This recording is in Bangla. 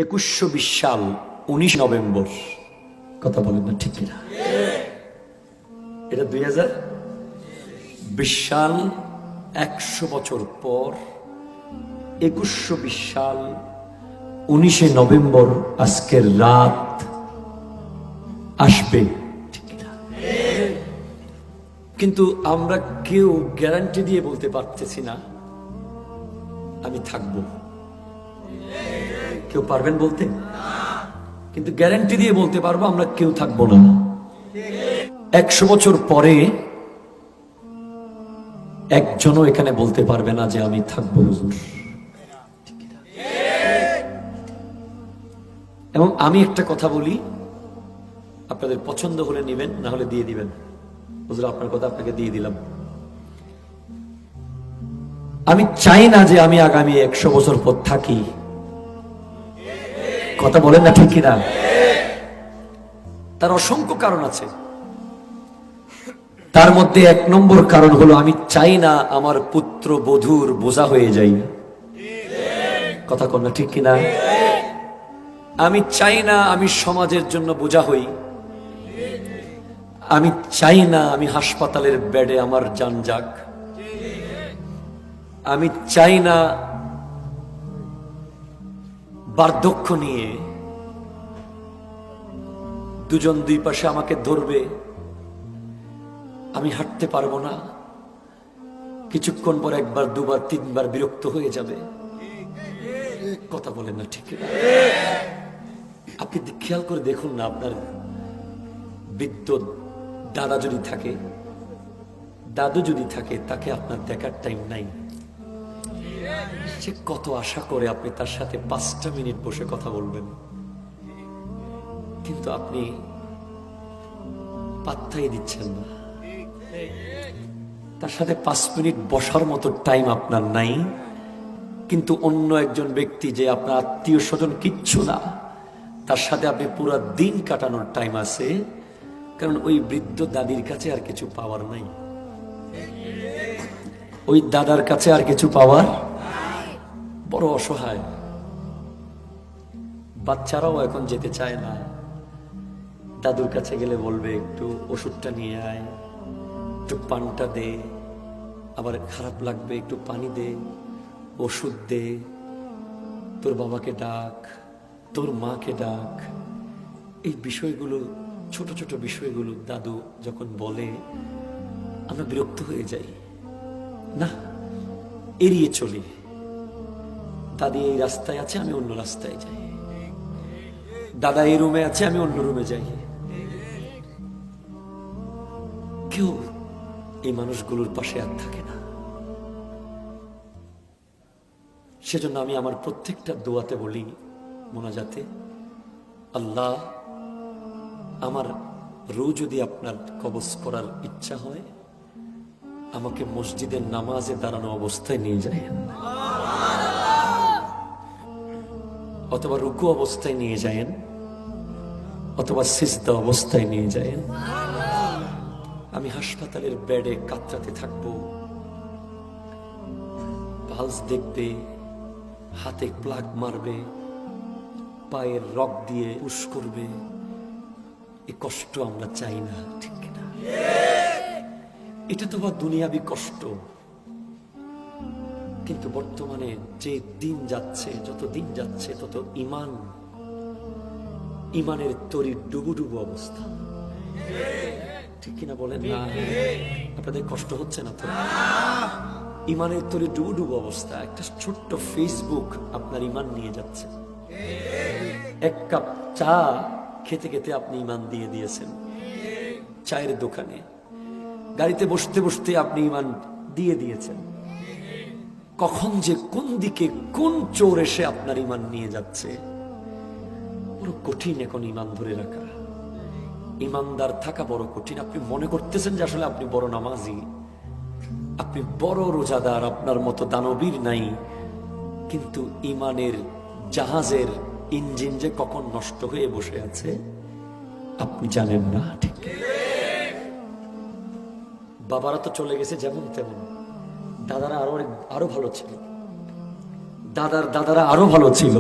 2120 সাল 19 নভেম্বর, কথা বলেন না ঠিক কিনা? এটা 2020 সাল, 100 বছর পর 2120 সাল 19 নভেম্বর আজকের রাত আসবে, ঠিক কিনা? কিন্তু আমরা কেউ গ্যারান্টি দিয়ে বলতে পারতেছি না আমি থাকবো। কেউ পারবেন বলতে? কিন্তু গ্যারান্টি দিয়ে বলতে পারবো আমরা কেউ থাকবো না। 100 বছর পরে একজনও এখানে বলতে পারবে না যে আমি থাকবো হুজুর। এবং আমি একটা কথা বলি, আপনাদের পছন্দ হলে নেবেন, না হলে দিয়ে দিবেন। হুজুর আপনার কথা আপনাকে দিয়ে দিলাম। আমি চাই না যে আমি আগামী 100 বছর পর থাকি। কথা বলেন না ঠিক কিনা? তার অসংখ্য কারণ আছে। তার মধ্যে 1 নম্বর কারণ হলো আমি চাই না আমার পুত্র বধূর বোঝা হয়ে যাই। কথা কন না ঠিক কিনা? আমি চাই না আমি সমাজের জন্য বোঝা হই। আমি চাই না আমি হাসপাতালের বেডে আমার জান যাক। আমি চাই না বার্ধক্য নিয়ে দুজন দুই পাশে আমাকে ধরবে, আমি হাঁটতে পারবো না, কিছুক্ষণ পর 1 বার 2 বার 3 বার বিরক্ত হয়ে যাবে। কথা বলেন না ঠিক না? আপনি খেয়াল করে দেখুন না, আপনার বৃদ্ধ দাদা যদি থাকে, দাদু যদি থাকে, তাকে আপনার দেখার টাইম নাই। সে কত আশা করে আপনি তার সাথে 5টা মিনিট বসে কথা বলবেন, কিন্তু আপনি পাত্তাই দিচ্ছেন না। তার সাথে 5 মিনিট বসার মতো টাইম আপনার নাই, কিন্তু অন্য একজন ব্যক্তি যে আপনার আত্মীয় স্বজন কিচ্ছু না, তার সাথে আপনি পুরো দিন কাটানোর টাইম আছে। কারণ ওই বৃদ্ধ দাদির কাছে আর কিছু পাওয়ার নাই, ওই দাদার কাছে আর কিছু পাওয়ার, বড় অসহায়। বাচ্চারাও এখন যেতে চায় না। দাদুর কাছে গেলে বলবে একটু ওষুধটা নিয়ে আয়, একটু পানটা দে, আবার খারাপ লাগবে একটু পানি দে, ওষুধ দে, তোর বাবাকে ডাক, তোর মাকে ডাক। এই বিষয়গুলো, ছোট ছোট বিষয়গুলো দাদু যখন বলে আমরা বিরক্ত হয়ে যাই, না এড়িয়ে চলি। দাদি এই রাস্তায় আছে, আমি অন্য রাস্তায় যাই। দাদা এই রুমে আছে, আমি অন্য রুমে যাই। কেউ এই মানুষগুলোর পাশে আর থাকে না। সেজন্য আমি আমার প্রত্যেকটা দোয়াতে বলি, মোনাজাতে, আল্লাহ আমার রু যদি আপনার কবজ করার ইচ্ছা হয়, আমাকে মসজিদের নামাজে দাঁড়ানো অবস্থায় নিয়ে যায়, অথবা রুকু অবস্থায় নিয়ে যায়েন, অথবা সিজদা অবস্থায় নিয়ে যায়েন। আমি হাসপাতালের বেডে কাতরাতে থাকবো, পালস দেখবে, হাতে প্লাগ মারবে, পায়ের রক দিয়ে পুশ করবে। এই কষ্ট আমরা চাই না, ঠিক কিনা? এটা তো বা দুনিয়াবি কষ্ট। কিন্তু বর্তমানে যে দিন যাচ্ছে, যত দিন যাচ্ছে তত ইমানের তরি ডুবু ডুবু অবস্থা, ঠিক কিনা বলেন না? আপনাদের কষ্ট হচ্ছে না তো? ইমানের তরি ডুবু ডুবু অবস্থা। একটা ছোট্ট ফেসবুক আপনার ইমান নিয়ে যাচ্ছে। 1 কাপ চা খেতে খেতে আপনি ইমান দিয়ে দিয়েছেন। চায়ের দোকানে, গাড়িতে বসতে বসতে আপনি ইমান দিয়ে দিয়েছেন। কখন যে কোন দিকে কোন চোর এসে আপনার ইমান নিয়ে যাচ্ছে, বড় কঠিন এখন ইমান ধরে রাখা। ইমানদার থাকা বড় কঠিন। আপনি মনে করতেছেন যে আসলে আপনি বড় নামাজি, আপনি বড় রোজাদার, আপনার মতো দানবীর নাই, কিন্তু ইমানের জাহাজের ইঞ্জিন যে কখন নষ্ট হয়ে বসে আছে আপনি জানেন না, ঠিক? বাবারা তো চলে গেছে যেমন তেমন, দাদারা আরো ভালো ছিল, দাদারা আরো ভালো ছিল।